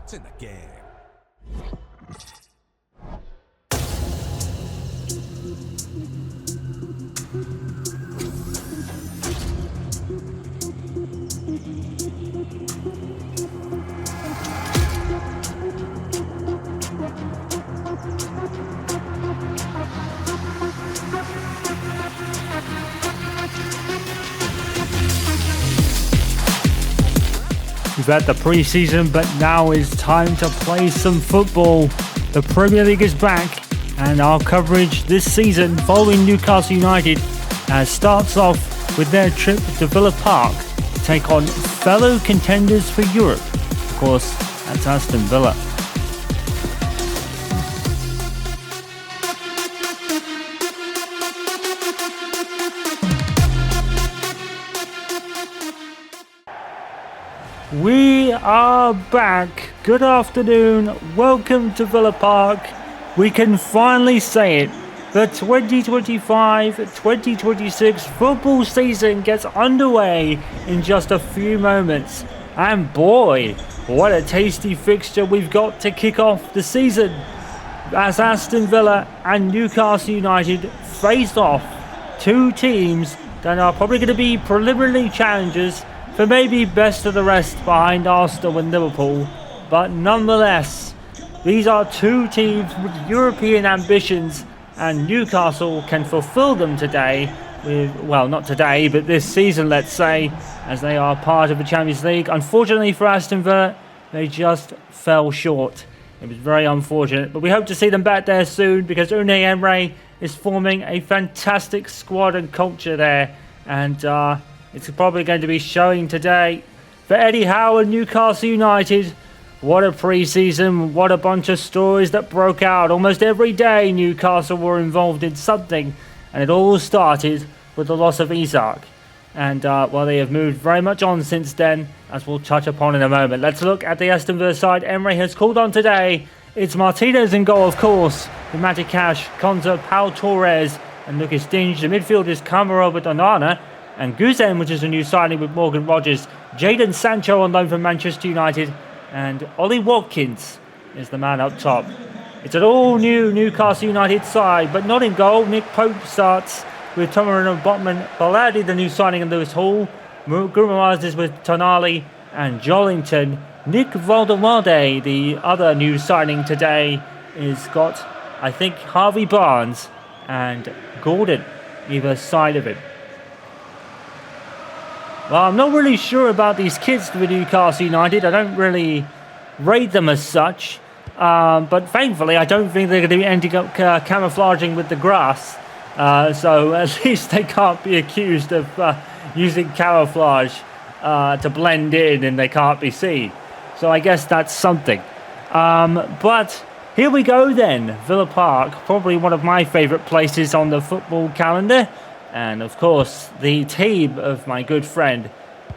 It's in the game. We've had the pre-season, but now it's time to play some football. The Premier League is back, and our coverage this season following Newcastle United starts off with their trip to Villa Park to take on fellow contenders for Europe. Of course, that's Aston Villa. We are back. Good afternoon. Welcome to Villa Park. We can finally say it. The 2025-2026 football season gets underway in just a few moments. And boy, what a tasty fixture we've got to kick off the season. As Aston Villa and Newcastle United face off, two teams that are probably going to be preliminary challengers for maybe best of the rest behind Arsenal and Liverpool, but nonetheless, these are two teams with European ambitions, and Newcastle can fulfill them today with, well, not today, but this season, let's say, as they are part of the Champions League. Unfortunately for Aston Villa, they just fell short. It was very unfortunate, but we hope to see them back there soon, because Unai Emery is forming a fantastic squad and culture there, and it's probably going to be showing today. For Eddie Howe and Newcastle United, what a pre-season, what a bunch of stories that broke out. Almost every day Newcastle were involved in something, and it all started with the loss of Isak. And well, they have moved very much on since then, as we'll touch upon in a moment. Let's look at the Aston Villa side Emery has called on today. It's Martinez in goal, of course, with Matty Cash, Konza, Pau Torres and Lucas Dinge. The midfield is Camara with Onana and Guzan, which is a new signing with Morgan Rogers. Jadon Sancho on loan from Manchester United. And Ollie Watkins is the man up top. It's an all-new Newcastle United side, but not in goal. Nick Pope starts with Tomarino Botman. Baladi, the new signing, and Lewis Hall. Gurmaz is with Tonali and Jolinton. Nick Valdemarde, the other new signing today, is got, I think, Harvey Barnes and Gordon either side of him. Well, I'm not really sure about these kids with Newcastle United. I don't really rate them as such. But thankfully, I don't think they're going to be ending up camouflaging with the grass. So at least they can't be accused of using camouflage to blend in and they can't be seen. So I guess that's something. But here we go then. Villa Park, probably one of my favourite places on the football calendar. And of course, the team of my good friend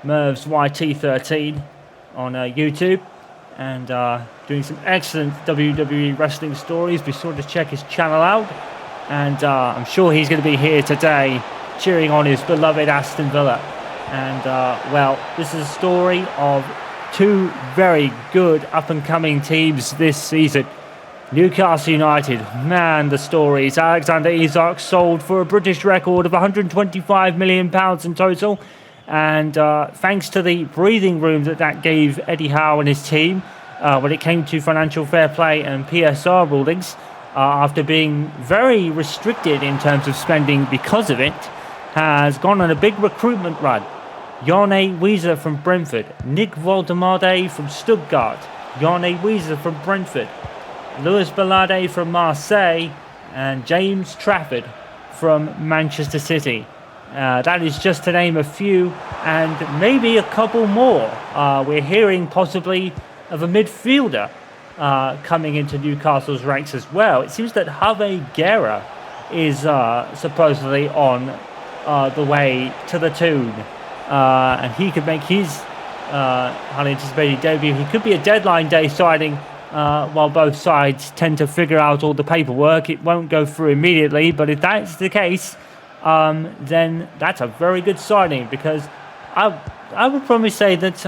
Merv's YT13 on YouTube, and doing some excellent WWE wrestling stories. Be sure to check his channel out, and I'm sure he's going to be here today cheering on his beloved Aston Villa. And well, this is a story of two very good up-and-coming teams this season. Newcastle United, man, the stories. Alexander Isak sold for a British record of £125 million in total. And thanks to the breathing room that gave Eddie Howe and his team when it came to financial fair play and PSR rulings, after being very restricted in terms of spending because of it, has gone on a big recruitment run. Yone Wieser from Brentford, Nick Valdemarde from Stuttgart, Yone Wieser from Brentford, Lewis Balade from Marseille, and James Trafford from Manchester City. That is just to name a few, and maybe a couple more. We're hearing possibly of a midfielder coming into Newcastle's ranks as well. It seems that Javier Guerra is supposedly on the way to the Toon, and he could make his highly anticipated debut. He could be a deadline day signing. While both sides tend to figure out all the paperwork, it won't go through immediately. But if that's the case, then that's a very good signing, because I would probably say that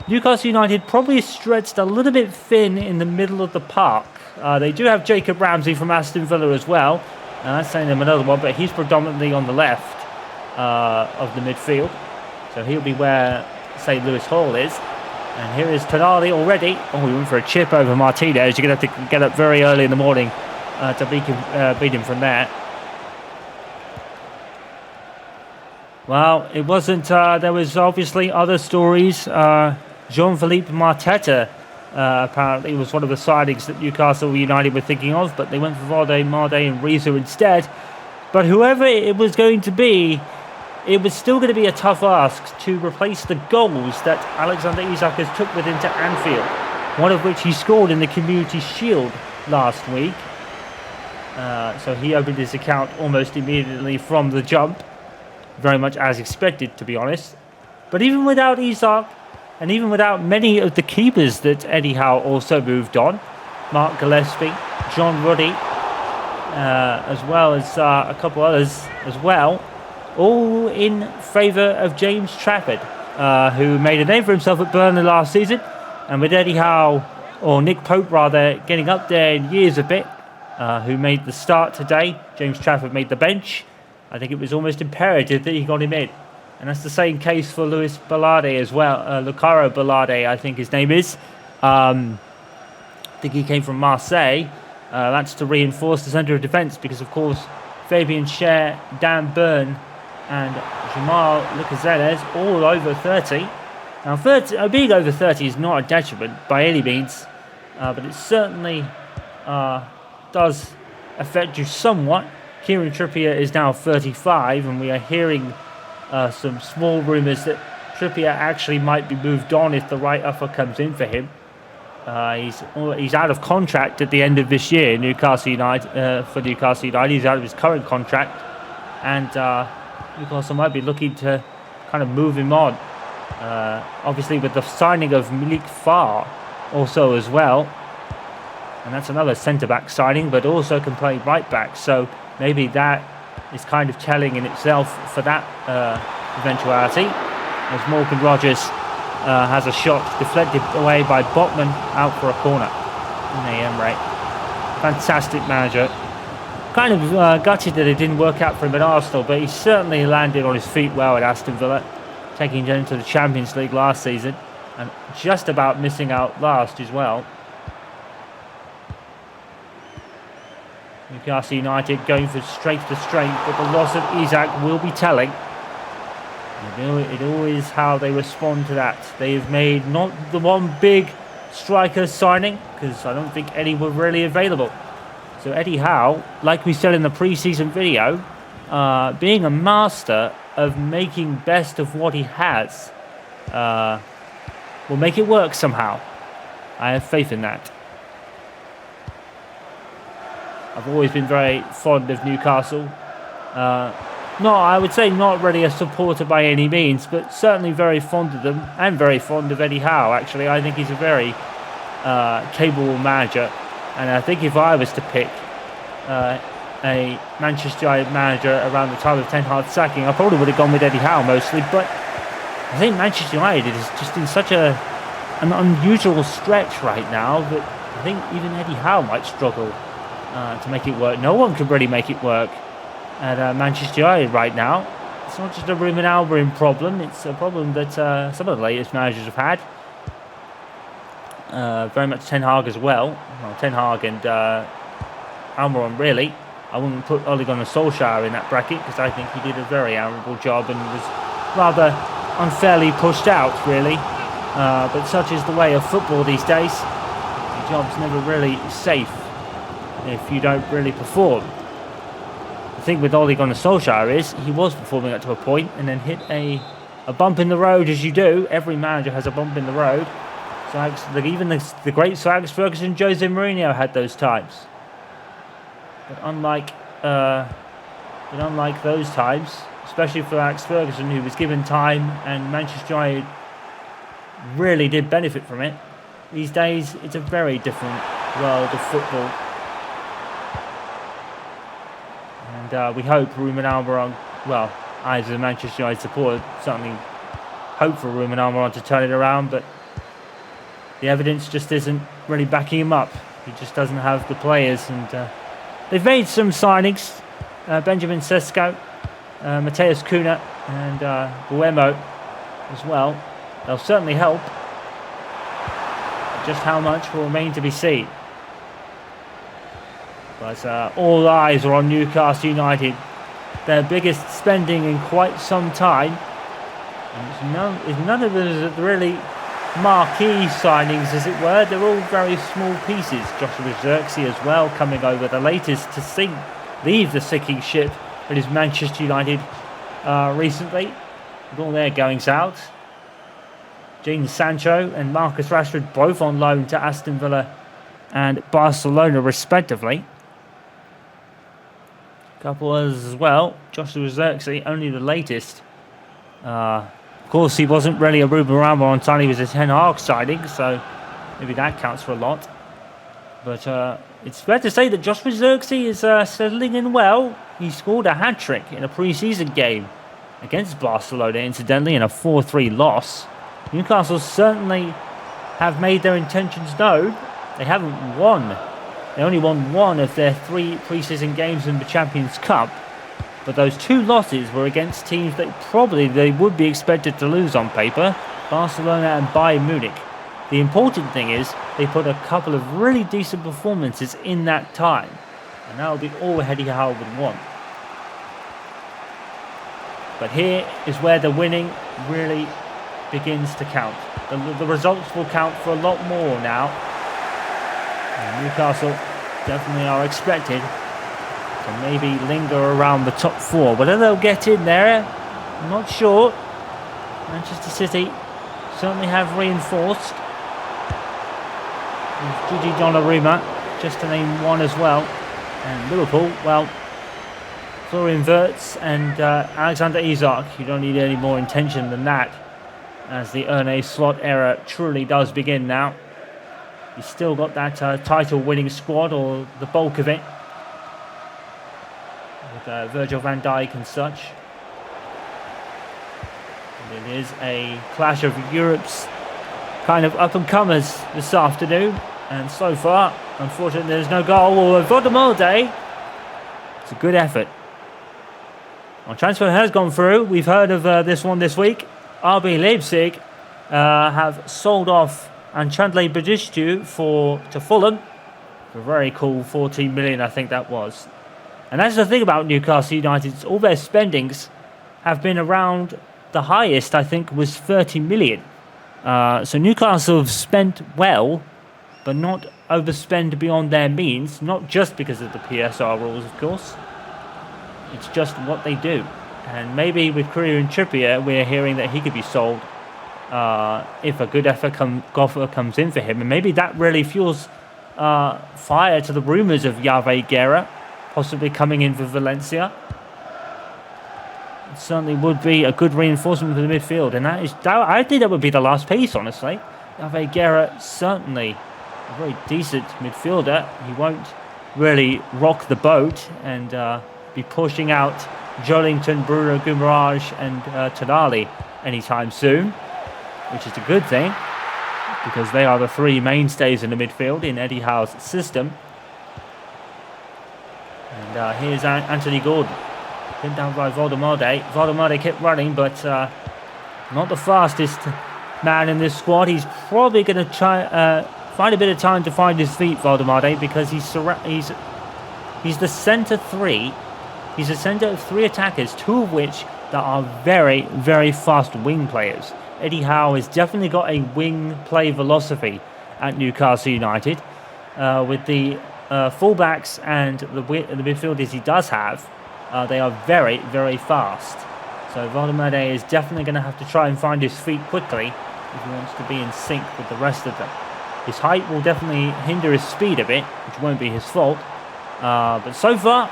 Newcastle United probably stretched a little bit thin in the middle of the park. They do have Jacob Ramsey from Aston Villa as well. That's saying them another one, but he's predominantly on the left of the midfield. So he'll be where St. Louis Hall is. And here is Tonali already. Oh, he went for a chip over Martinez. You're going to have to get up very early in the morning to beat him from there. Well, it wasn't... there was obviously other stories. Jean-Philippe Mateta apparently was one of the signings that Newcastle United were thinking of, but they went for Valde, Marde and Riza instead. But whoever it was going to be, it was still going to be a tough ask to replace the goals that Alexander Isak has took with him to Anfield, one of which he scored in the Community Shield last week. So he opened his account almost immediately from the jump, very much as expected, to be honest. But even without Isak, and even without many of the keepers that Eddie Howe also moved on, Mark Gillespie, John Ruddy, as well as a couple others as well, all in favour of James Trafford, who made a name for himself at Burnley last season, and with Eddie Howe, or Nick Pope rather, getting up there in years a bit, who made the start today. James Trafford made the bench. I think it was almost imperative that he got him in. And that's the same case for Luis Balade as well. Lucaro Balade, I think his name is. I think he came from Marseille. That's to reinforce the centre of defence because, of course, Fabian Schär, Dan Burn and Jamal Lacazette all over 30. Now, being over 30 is not a detriment by any means, but it certainly does affect you somewhat. Kieran Trippier is now 35, and we are hearing some small rumours that Trippier actually might be moved on if the right offer comes in for him. He's out of contract at the end of this year. Newcastle United for Newcastle United, he's out of his current contract, and Newcastle might be looking to kind of move him on. Obviously, with the signing of Malik Farr also as well, and that's another centre back signing, but also can play right back. So maybe that is kind of telling in itself for that eventuality. As Morgan Rogers has a shot deflected away by Botman out for a corner. Emre, fantastic manager. Kind of gutted that it didn't work out for him at Arsenal, but he certainly landed on his feet well at Aston Villa, taking them to the Champions League last season and just about missing out last as well. Newcastle United going for strength to strength, but the loss of Isak will be telling. It always how they respond to that. They've made not the one big striker signing, because I don't think any were really available. So Eddie Howe, like we said in the pre-season video, being a master of making best of what he has, will make it work somehow. I have faith in that. I've always been very fond of Newcastle. I would say not really a supporter by any means, but certainly very fond of them and very fond of Eddie Howe, actually. I think he's a very capable manager. And I think if I was to pick a Manchester United manager around the time of Ten Hag's sacking, I probably would have gone with Eddie Howe mostly. But I think Manchester United is just in such an unusual stretch right now that I think even Eddie Howe might struggle to make it work. No one can really make it work at Manchester United right now. It's not just a Ruben Alvarez problem, it's a problem that some of the latest managers have had. Very much Ten Hag as well. Ten Hag and Almiron really. I wouldn't put Ole Gunnar Solskjaer in that bracket because I think he did a very admirable job and was rather unfairly pushed out really. But such is the way of football these days. The job's never really safe if you don't really perform. The thing with Ole Gunnar Solskjaer is he was performing up to a point and then hit a bump in the road, as you do. Every manager has a bump in the road. So even the great Sir Alex Ferguson, Jose Mourinho had those times. But unlike those times, especially for Alex Ferguson, who was given time and Manchester United really did benefit from it, these days it's a very different world of football. And we hope Ruben Almiron, well, I as a Manchester United supporter certainly hope for Ruben Almiron to turn it around, but the evidence just isn't really backing him up. He just doesn't have the players, and they've made some signings. Benjamin Sesko, Mateus Cunha, and Buemo as well. They'll certainly help. Just how much will remain to be seen. But all eyes are on Newcastle United. Their biggest spending in quite some time. And none of it is really marquee signings, as it were. They're all very small pieces. Joshua Zirkzee as well, coming over, the latest to leave the sinking ship that is Manchester United recently, with all their goings out. Jadon Sancho and Marcus Rashford both on loan to Aston Villa and Barcelona respectively. A couple others as well. Joshua Zirkzee, only the latest. Of course, he wasn't really a Ruben Ramos on time. He was a Ten Hag signing, so maybe that counts for a lot. But it's fair to say that Joshua Zirkzee is settling in well. He scored a hat-trick in a pre-season game against Barcelona, incidentally, in a 4-3 loss. Newcastle certainly have made their intentions known. They haven't won. They only won one of their 3 pre-season games in the Champions Cup. But those 2 losses were against teams that probably they would be expected to lose on paper. Barcelona and Bayern Munich. The important thing is they put a couple of really decent performances in that time. And that will be all Eddie Howe would want. But here is where the winning really begins to count. The results will count for a lot more now. And Newcastle definitely are expected to maybe linger around the top 4. Whether they'll get in there, I'm not sure. Manchester City certainly have reinforced. With Gigi Donnarumma, just to name one as well. And Liverpool, well, Florian Wirtz and Alexander Isak. You don't need any more intention than that, as the Erne Slot era truly does begin now. He's still got that title-winning squad, or the bulk of it, with Virgil van Dijk and such. And it is a clash of Europe's kind of up-and-comers this afternoon. And so far, unfortunately, there's no goal. Although Vodemolde, it's a good effort. Well, transfer has gone through. We've heard of this one this week. RB Leipzig have sold off Anchandle Badistu to Fulham for a very cool 14 million, I think that was. And that's the thing about Newcastle United. All their spendings have been around, the highest I think was 30 million. So Newcastle have spent well, but not overspend beyond their means. Not just because of the PSR rules, of course. It's just what they do. And maybe with Courier and Trippier, we're hearing that he could be sold if a good offer comes in for him. And maybe that really fuels fire to the rumours of Yave Guerra possibly coming in for Valencia. It certainly would be a good reinforcement for the midfield. And I think that would be the last piece, honestly. Yave Guerra, certainly a very decent midfielder. He won't really rock the boat and be pushing out Joelinton, Bruno Guimaraes and Tonali anytime soon, which is a good thing, because they are the 3 mainstays in the midfield in Eddie Howe's system. And here's Anthony Gordon, pinned down by Vodemolde. Vodemolde kept running, but not the fastest man in this squad. He's probably going to try find a bit of time to find his feet, Vodemolde, because he's the centre 3. He's a centre of 3 attackers, 2 of which that are very, very fast wing players. Eddie Howe has definitely got a wing play philosophy at Newcastle United. With the fullbacks and the midfielders he does have, they are very, very fast. So Vodemolde is definitely going to have to try and find his feet quickly if he wants to be in sync with the rest of them. His height will definitely hinder his speed a bit, which won't be his fault. But so far,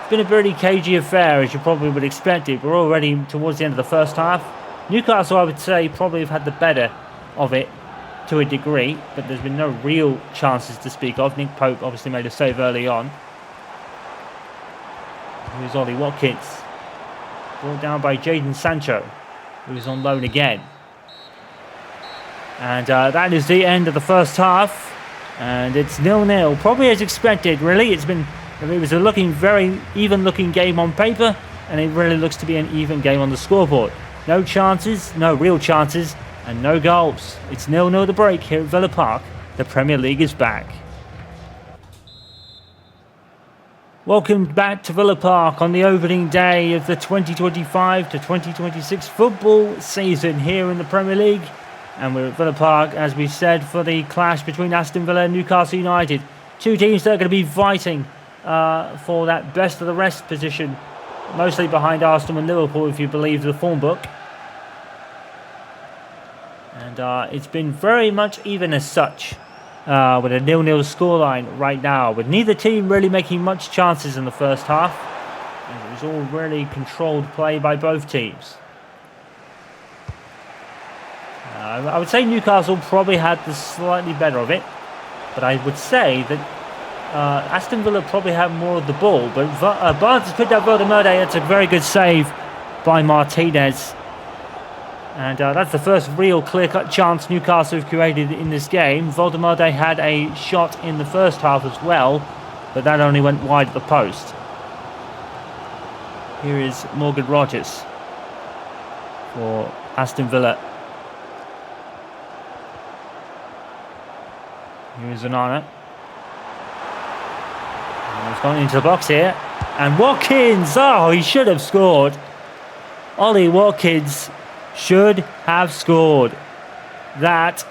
it's been a pretty cagey affair, as you probably would expect it. We're already towards the end of the first half. Newcastle, I would say, probably have had the better of it to a degree, but there's been no real chances to speak of. Nick Pope obviously made a save early on. Here's Ollie Watkins, brought down by Jadon Sancho, who is on loan again. And that is the end of the first half. And it's 0-0, probably as expected, really. It was a very even-looking game on paper, and it really looks to be an even game on the scoreboard. No chances, no real chances, and no goals. It's 0-0 at the break here at Villa Park. The Premier League is back. Welcome back to Villa Park on the opening day of the 2025 to 2026 football season here in the Premier League. And we're at Villa Park, as we said, for the clash between Aston Villa and Newcastle United. Two teams that are going to be fighting for that best of the rest position, mostly behind Aston and Liverpool, if you believe the form book. And it's been very much even as such, with a 0-0 scoreline right now, with neither team really making much chances in the first half. And it was all really controlled play by both teams. I would say Newcastle probably had the slightly better of it, but I would say that Aston Villa probably had more of the ball. But Barnes has picked up Voldemerde. It's a very good save by Martinez. And that's the first real clear-cut chance Newcastle have created in this game. Voldemerde had a shot in the first half as well, but that only went wide at the post. Here is Morgan Rogers for Aston Villa. Here's Onana. He's gone into the box here. And Watkins! Oh, he should have scored. Ollie Watkins should have scored. That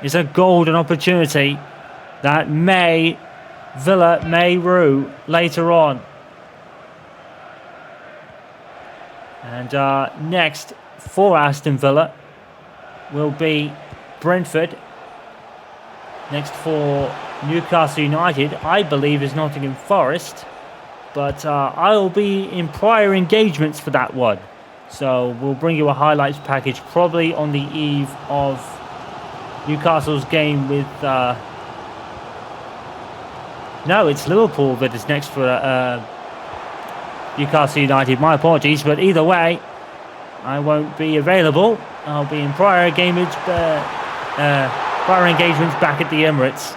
is a golden opportunity that Villa may rue later on. And next for Aston Villa will be Brentford. Next for Newcastle United, I believe, is Nottingham Forest. But I'll be in prior engagements for that one. So we'll bring you a highlights package probably on the eve of Newcastle's game with... No, it's Liverpool that is next for Newcastle United. My apologies, but either way, I won't be available. I'll be in prior engagements back at the Emirates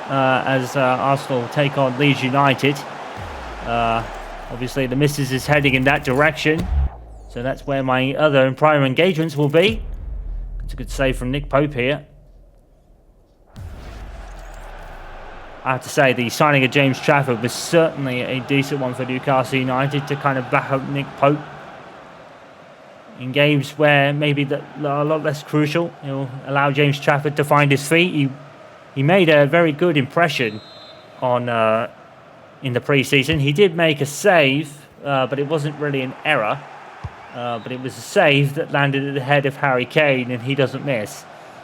as Arsenal take on Leeds United. Obviously, the missus is heading in that direction, so that's where my other and prior engagements will be. It's a good save from Nick Pope here. I have to say, the signing of James Trafford was certainly a decent one for Newcastle United to kind of back up Nick Pope in games where maybe a lot less crucial. He'll allow James Trafford to find his feet. He made a very good impression on in the pre-season. He did make a save, but it wasn't really an error. But it was a save that landed at the head of Harry Kane, and he doesn't miss.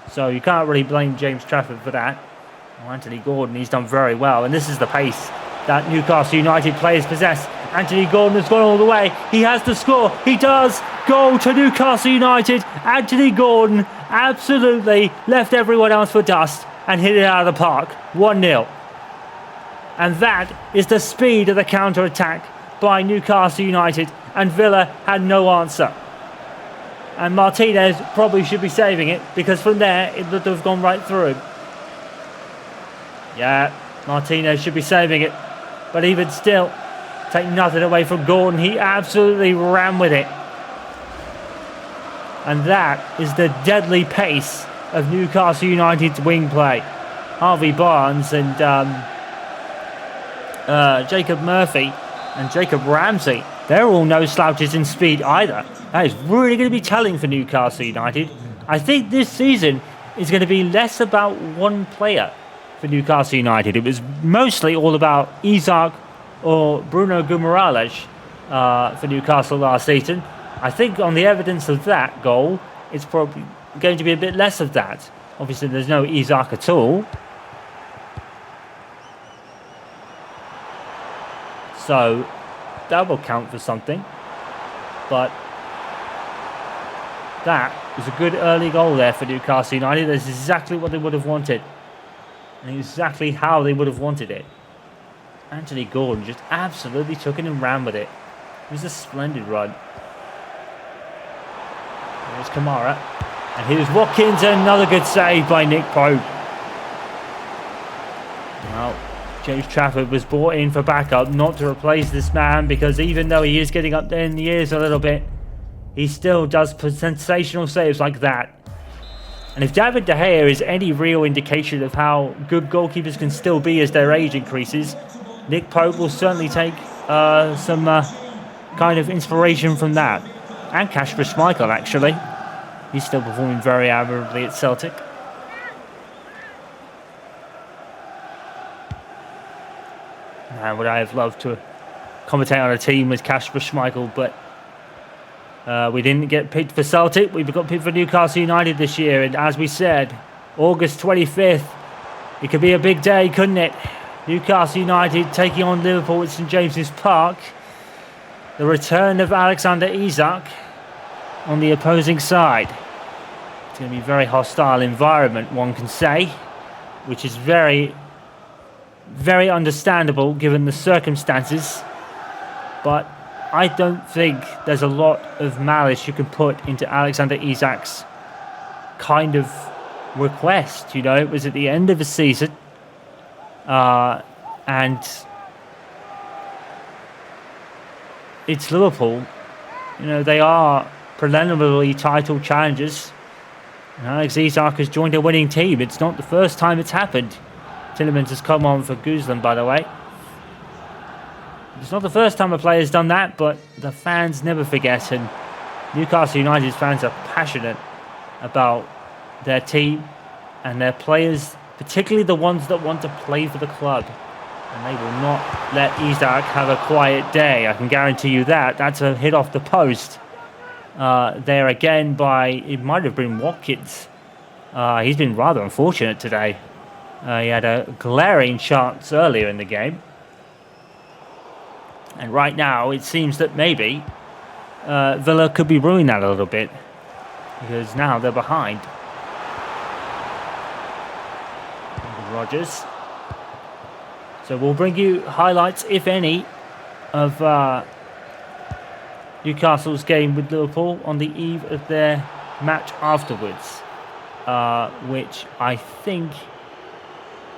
So you can't really blame James Trafford for that. Well, Anthony Gordon, he's done very well, and this is the pace that Newcastle United players possess. Anthony Gordon has gone all the way. He has to score. He does. Goal to Newcastle United. Anthony Gordon absolutely left everyone else for dust and hit it out of the park. 1-0. And that is the speed of the counter-attack by Newcastle United. And Villa had no answer. And Martinez probably should be saving it, because from there it would have gone right through. Yeah, Martinez should be saving it. But even still, take nothing away from Gordon. He absolutely ran with it. And that is the deadly pace of Newcastle United's wing play. Harvey Barnes and Jacob Murphy and Jacob Ramsey, they're all no slouches in speed either. That is really going to be telling for Newcastle United. I think this season is going to be less about one player for Newcastle United. It was mostly all about Isak or Bruno Guimaraes for Newcastle last season. I think on the evidence of that goal, it's probably going to be a bit less of that. Obviously, there's no Isak at all. So that will count for something. But that was a good early goal there for Newcastle United. That's exactly what they would have wanted. And exactly how they would have wanted it. Anthony Gordon just absolutely took it and ran with it. It was a splendid run. There's Kamara. And here's Watkins, another good save by Nick Pope. Well, James Trafford was brought in for backup, not to replace this man, because even though he is getting up there in the years a little bit, he still does sensational saves like that. And if David De Gea is any real indication of how good goalkeepers can still be as their age increases, Nick Pope will certainly take some kind of inspiration from that. And Kasper Schmeichel, actually. He's still performing very admirably at Celtic. And would I have loved to commentate on a team with Kasper Schmeichel, but we didn't get picked for Celtic. We got picked for Newcastle United this year. And as we said, August 25th, it could be a big day, couldn't it? Newcastle United taking on Liverpool at St James's Park. The return of Alexander Isak on the opposing side. It's going to be a very hostile environment, one can say, which is very, very understandable given the circumstances. But I don't think there's a lot of malice you can put into Alexander Isak's kind of request. You know, it was at the end of the season, and it's Liverpool. You know, they are preliminary title challengers. And Alex Isak has joined a winning team. It's not the first time it's happened. Tillemans has come on for Guzlan, by the way. It's not the first time a player's done that, but the fans never forget, and Newcastle United fans are passionate about their team and their players, particularly the ones that want to play for the club. And they will not let Isak have a quiet day, I can guarantee you that. That's a hit off the post. There again by, it might have been Watkins. He's been rather unfortunate today. He had a glaring chance earlier in the game. And right now, it seems that maybe Villa could be ruining that a little bit. Because now they're behind. Rodgers. So we'll bring you highlights, if any, of Newcastle's game with Liverpool on the eve of their match afterwards. Which I think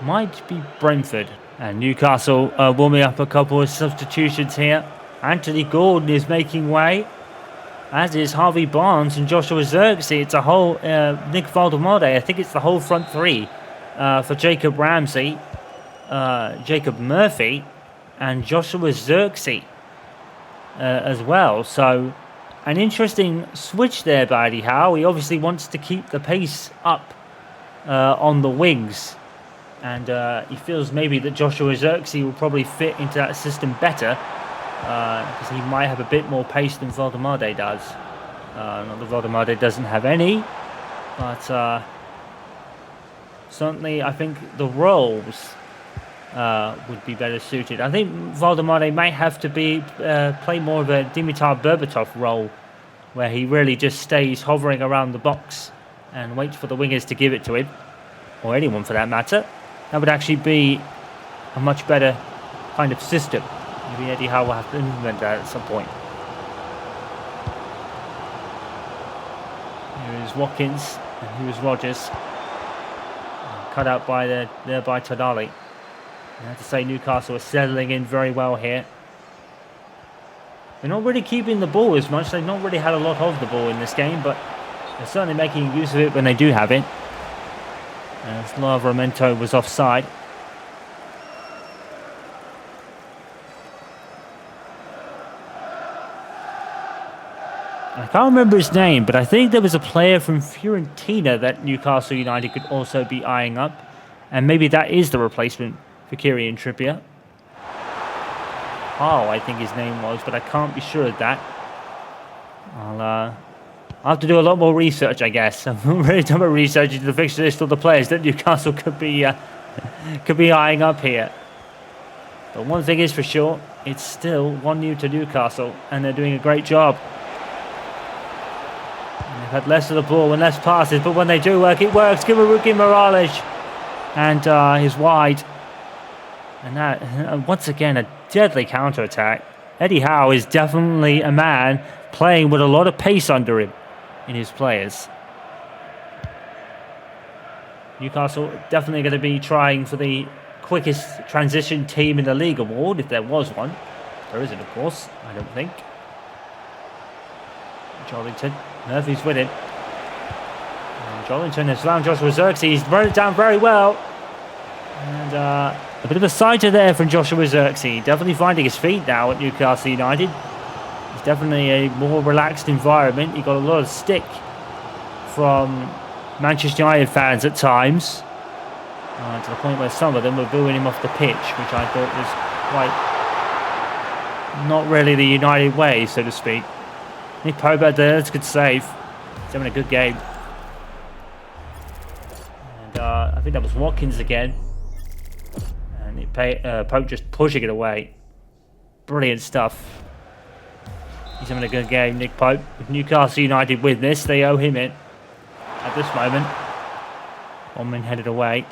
might be Brentford. And Newcastle warming up a couple of substitutions here. Anthony Gordon is making way, as is Harvey Barnes and Joshua Zirkzee. It's a whole Nick Valdemade. I think it's the whole front three for Jacob Ramsey, Jacob Murphy, and Joshua Zirkzee as well. So an interesting switch there by Eddie Howe. He obviously wants to keep the pace up on the wings. And he feels maybe that Joshua Zirkzee will probably fit into that system better, because he might have a bit more pace than Valdemade does. Not that Valdemade doesn't have any, but certainly I think the roles would be better suited. I think Valdemade may have to play more of a Dimitar Berbatov role, where he really just stays hovering around the box and waits for the wingers to give it to him, or anyone for that matter. That would actually be a much better kind of system. Maybe Eddie Howe will have to implement that at some point. Here is Watkins, and here is Rodgers. Cut out by by Tonali. I have to say Newcastle are settling in very well here. They're not really keeping the ball as much. They've not really had a lot of the ball in this game, but they're certainly making use of it when they do have it. As Livramento was offside. I can't remember his name, but I think there was a player from Fiorentina that Newcastle United could also be eyeing up. And maybe that is the replacement for Kieran Trippier. Howe, I think his name was, but I can't be sure of that. I'll have to do a lot more research, I guess. I've already done my research into the fixture list of the players that Newcastle could be eyeing up here. But one thing is for sure, it's still 1-0 to Newcastle, and they're doing a great job. And they've had less of the ball and less passes, but when they do work, it works. Give a Rookie Morales, and he's wide. And that, once again, a deadly counter-attack. Eddie Howe is definitely a man playing with a lot of pace under him in his players. Newcastle definitely going to be trying for the quickest transition team in the league award, if there was one. There isn't, of course, I don't think. Jollington. Murphy's with it. And Jollington has found Joshua Zirkzee. He's run it down very well. And a bit of a sighter there from Joshua Zirkzee. Definitely finding his feet now at Newcastle United. It's definitely a more relaxed environment. He got a lot of stick from Manchester United fans at times. To the point where some of them were booing him off the pitch, which I thought was quite not really the United way, so to speak. Nick Pope there, that's a good save. He's having a good game. And I think that was Watkins again. And Pope just pushing it away. Brilliant stuff. He's having a good game, Nick Pope. With Newcastle United with this, they owe him it at this moment. One man headed away.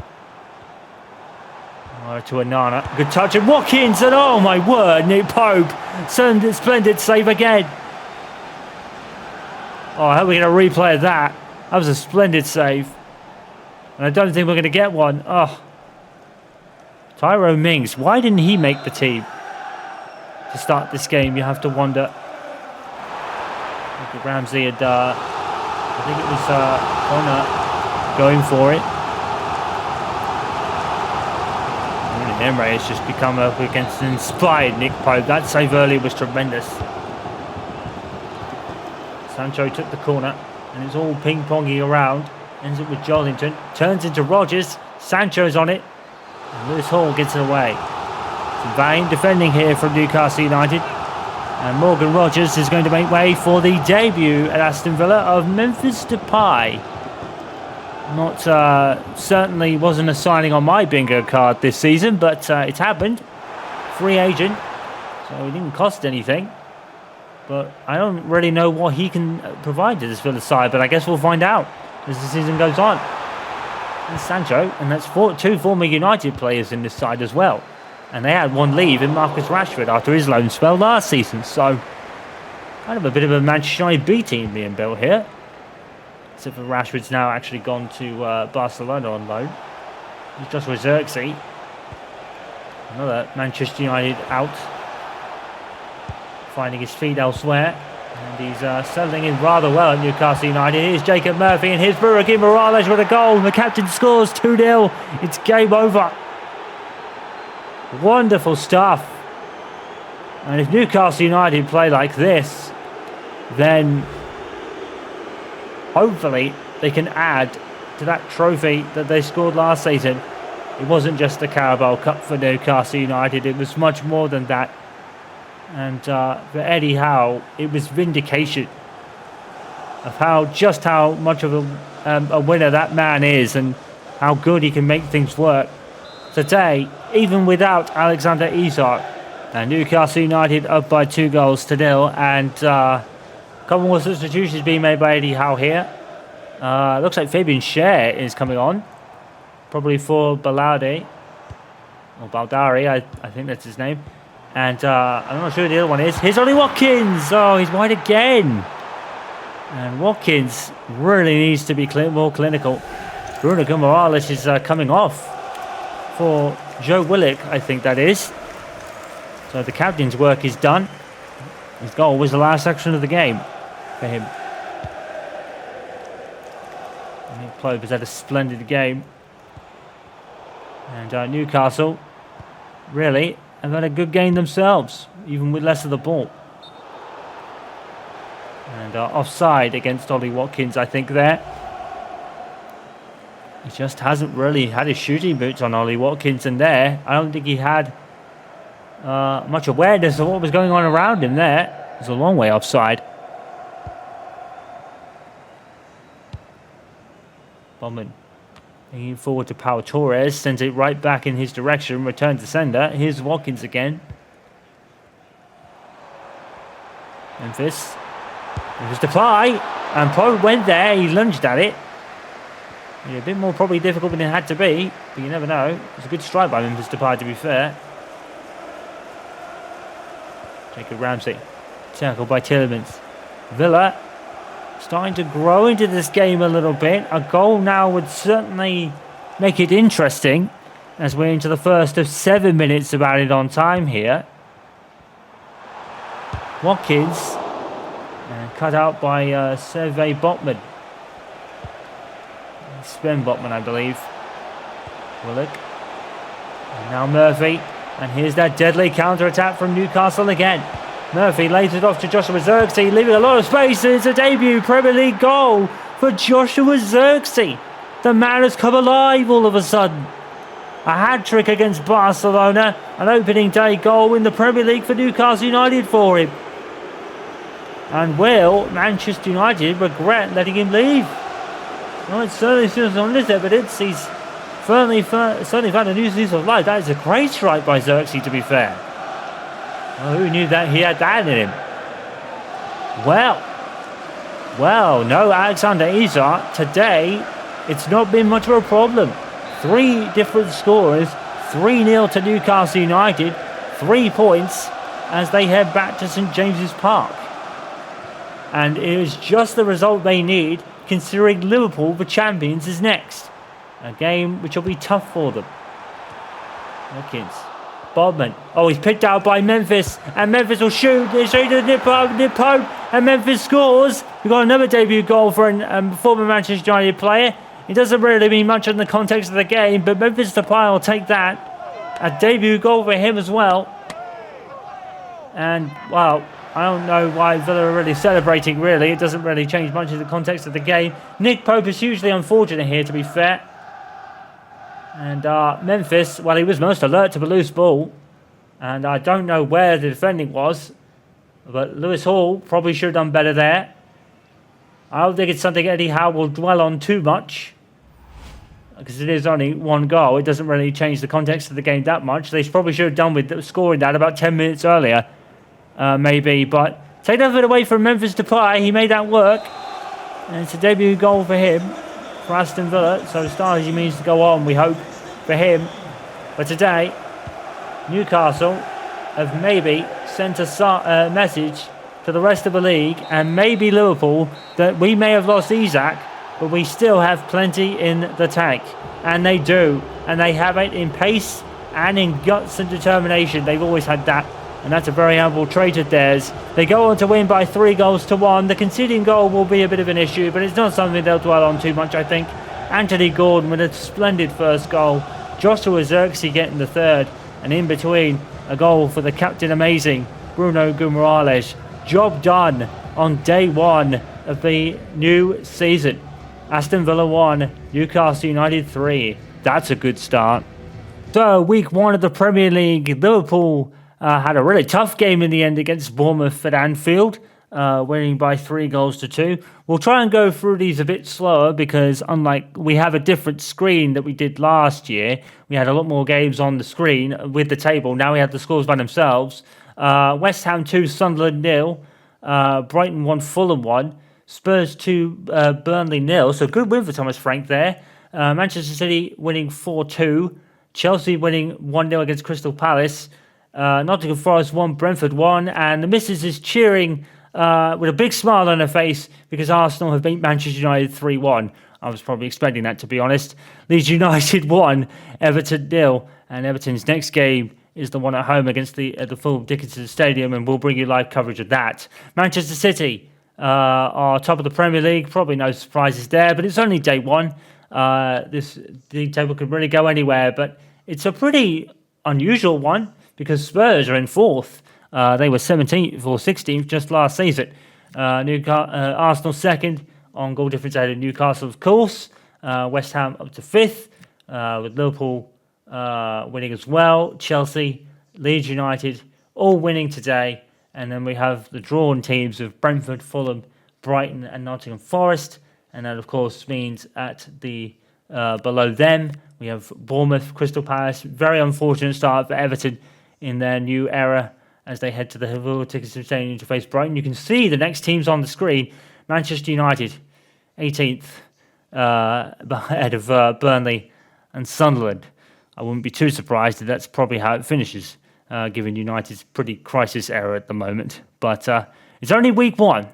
To Anana. Good touch and Watkins, and oh my word, Nick Pope. Splendid save again. Oh, I hope we're going to replay that. That was a splendid save. And I don't think we're going to get one. Oh. Tyrone Mings, why didn't he make the team to start this game? You have to wonder. Ramsey had, I think it was Connor going for it. Emre has just become up against an inspired Nick Pope. That save earlier was tremendous. Sancho took the corner and it's all ping-ponging around. Ends up with Jollington. Turns into Rodgers. Sancho's on it. And Lewis Hall gets it away. It's Vane defending here from Newcastle United. And Morgan Rodgers is going to make way for the debut at Aston Villa of Memphis Depay. Not certainly wasn't a signing on my bingo card this season, but it's happened. Free agent, so he didn't cost anything. But I don't really know what he can provide to this Villa side, but I guess we'll find out as the season goes on. And Sancho, and that's two former United players in this side as well. And they had one leave in Marcus Rashford after his loan spell last season. So, kind of a bit of a Manchester United B team being built here. Except for Rashford's now actually gone to Barcelona on loan. He's Joshua Zirkzee. Another Manchester United out. Finding his feet elsewhere. And he's settling in rather well at Newcastle United. Here's Jacob Murphy and here's Buraki Morales with a goal. The captain scores 2-0. It's game over. Wonderful stuff. And if Newcastle United play like this, then hopefully they can add to that trophy that they scored last season. It wasn't just the Carabao Cup for Newcastle United, it was much more than that. And for Eddie Howe, it was vindication of just how much of a winner that man is and how good he can make things work. Today, even without Alexander Isak, Newcastle United up by 2-0, and couple more substitutions being made by Eddie Howe here. Looks like Fabian Schär is coming on. Probably for Baladi. Or Baldari, I think that's his name. And I'm not sure who the other one is. Here's Ollie Watkins. Oh, he's wide again. And Watkins really needs to be more clinical. Bruno Morales is coming off for Joe Willock, I think that is. So the captain's work is done. His goal was the last action of the game for him. Nick Pope has had a splendid game. And Newcastle really have had a good game themselves, even with less of the ball. And offside against Ollie Watkins, I think, there. He just hasn't really had his shooting boots on, Ollie Watkins, and there, I don't think he had much awareness of what was going on around him there. It's a long way offside. Bowman bringing forward to Pau Torres, sends it right back in his direction, returns to sender. Here's Watkins again. Memphis. It was Depay, and Pope went there, he lunged at it. Yeah, a bit more probably difficult than it had to be, but you never know. It was a good strike by Memphis Depay, to be fair. Jacob Ramsey, tackled by Tielemans. Villa starting to grow into this game a little bit. A goal now would certainly make it interesting as we're into the first of 7 minutes of added on time here. Watkins cut out by Servei Botman. Sven Botman, I believe. Willock. And now Murphy. And here's that deadly counter-attack from Newcastle again. Murphy lays it off to Joshua Zirkzee, leaving a lot of space. It's a debut Premier League goal for Joshua Zirkzee. The man has come alive all of a sudden. A hat-trick against Barcelona. An opening day goal in the Premier League for Newcastle United for him. And will Manchester United regret letting him leave? Well, it certainly seems on this evidence he's certainly found a new lease of life. That is a great strike by Zirkzee, to be fair. Well, who knew that he had that in him? Well, no Alexander Isak today. It's not been much of a problem. 3 different scorers, 3-0 to Newcastle United, 3 points as they head back to St James's Park. And it is just the result they need, considering Liverpool, the champions, is next. A game which will be tough for them. Watkins. Bodman. Oh, he's picked out by Memphis. And Memphis will shoot. They shoot to nip home. And Memphis scores. We've got another debut goal for a former Manchester United player. It doesn't really mean much in the context of the game, but Memphis Depay will take that. A debut goal for him as well. And, well, I don't know why Villa are really celebrating, really. It doesn't really change much in the context of the game. Nick Pope is hugely unfortunate here, to be fair. And Memphis, well, he was most alert to the loose ball. And I don't know where the defending was. But Lewis Hall probably should have done better there. I don't think it's something Eddie Howe will dwell on too much. Because it is only 1 goal. It doesn't really change the context of the game that much. They probably should have done with scoring that about 10 minutes earlier. Maybe. But take that away from Memphis Depay. He made that work. And it's a debut goal for him. For Aston Villa. So Stargy means to go on, we hope, for him. But today, Newcastle have maybe sent a message to the rest of the league and maybe Liverpool that we may have lost Isak, but we still have plenty in the tank. And they do. And they have it in pace and in guts and determination. They've always had that. And that's a very humble trait of theirs. They go on to win by 3-1. The conceding goal will be a bit of an issue, but it's not something they'll dwell on too much, I think. Anthony Gordon with a splendid first goal. Joshua Zirkzee getting the third. And in between, a goal for the captain amazing, Bruno Guimaraes. Job done on day 1 of the new season. Aston Villa 1, Newcastle United 3. That's a good start. So, week 1 of the Premier League, Liverpool had a really tough game in the end against Bournemouth at Anfield, winning by 3-2. We'll try and go through these a bit slower because unlike we have a different screen that we did last year, we had a lot more games on the screen with the table. Now we have the scores by themselves. West Ham 2, Sunderland 0. Brighton 1, Fulham 1. Spurs 2, Burnley 0. So good win for Thomas Frank there. Manchester City winning 4-2. Chelsea winning 1-0 against Crystal Palace. Nottingham Forest 1, Brentford 1, and the missus is cheering with a big smile on her face because Arsenal have beat Manchester United 3-1. I was probably expecting that, to be honest. Leeds United 1, Everton 0, and Everton's next game is the one at home against the full Dickinson Stadium, and we'll bring you live coverage of that. Manchester City are top of the Premier League, probably no surprises there, but it's only day 1. This league table could really go anywhere, but it's a pretty unusual one, because Spurs are in 4th. They were 17th or 16th just last season. Arsenal 2nd on goal difference ahead of Newcastle, of course. West Ham up to 5th, with Liverpool winning as well. Chelsea, Leeds United, all winning today. And then we have the drawn teams of Brentford, Fulham, Brighton and Nottingham Forest. And that, of course, means at the below them, we have Bournemouth, Crystal Palace. Very unfortunate start for Everton in their new era as they head to the Liverpool Dickinson Stadium to face Brighton. You can see the next teams on the screen. Manchester United, 18th, ahead of Burnley and Sunderland. I wouldn't be too surprised if that's probably how it finishes, given United's pretty crisis era at the moment. But it's only week 1.